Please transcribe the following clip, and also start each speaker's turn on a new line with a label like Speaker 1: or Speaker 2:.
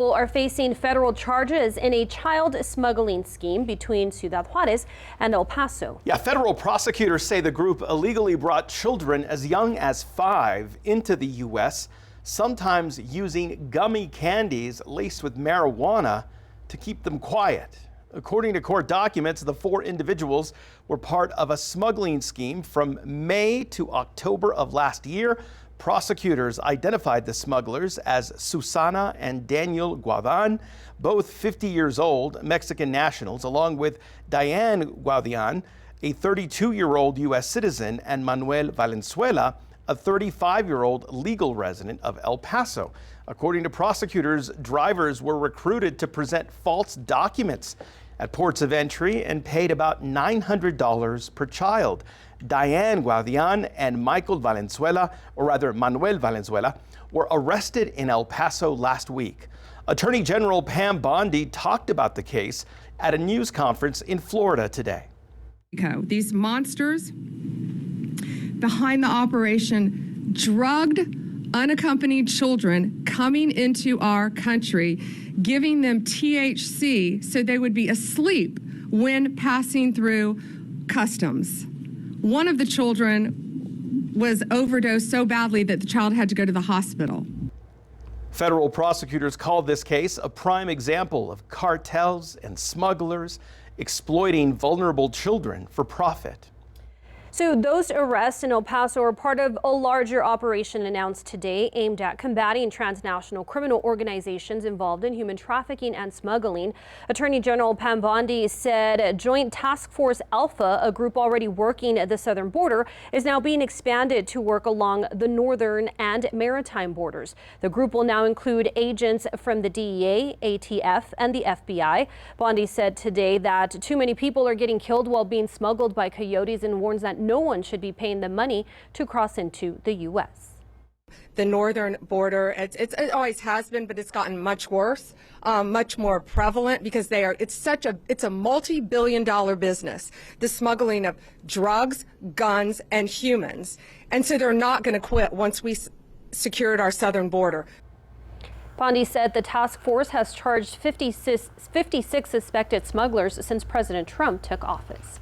Speaker 1: Are facing federal charges in a child smuggling scheme between Ciudad Juarez and El Paso.
Speaker 2: Yeah, federal prosecutors say the group illegally brought children as young as 5 into the U.S., sometimes using gummy candies laced with marijuana to keep them quiet. According to court documents, the 4 individuals were part of a smuggling scheme from May to October of last year. Prosecutors identified the smugglers as Susana and Daniel Guadan, both 50 years old, Mexican nationals, along with Diane Guadian, a 32-year-old U.S. citizen, and Manuel Valenzuela, a 35-year-old legal resident of El Paso. According to prosecutors, drivers were recruited to present false documents at ports of entry and paid about $900 per child. Diane Guadian and Manuel Valenzuela, were arrested in El Paso last week. Attorney General Pam Bondi talked about the case at a news conference in Florida today.
Speaker 3: These monsters behind the operation drugged unaccompanied children coming into our country, giving them THC so they would be asleep when passing through customs. One of the children was overdosed so badly that the child had to go to the hospital.
Speaker 2: Federal prosecutors called this case a prime example of cartels and smugglers exploiting vulnerable children for profit.
Speaker 1: So those arrests in El Paso are part of a larger operation announced today aimed at combating transnational criminal organizations involved in human trafficking and smuggling. Attorney General Pam Bondi said Joint Task Force Alpha, a group already working at the southern border, is now being expanded to work along the northern and maritime borders. The group will now include agents from the DEA, ATF, and the FBI. Bondi said today that too many people are getting killed while being smuggled by coyotes and warns that no one should be paying them money to cross into the U.S.
Speaker 3: The northern border, it always has been, but it's gotten much worse, much more prevalent because it's a multi-billion-dollar business, the smuggling of drugs, guns, and humans. And so they're not going to quit once we secured our southern border.
Speaker 1: Bondi said the task force has charged 56 suspected smugglers since President Trump took office.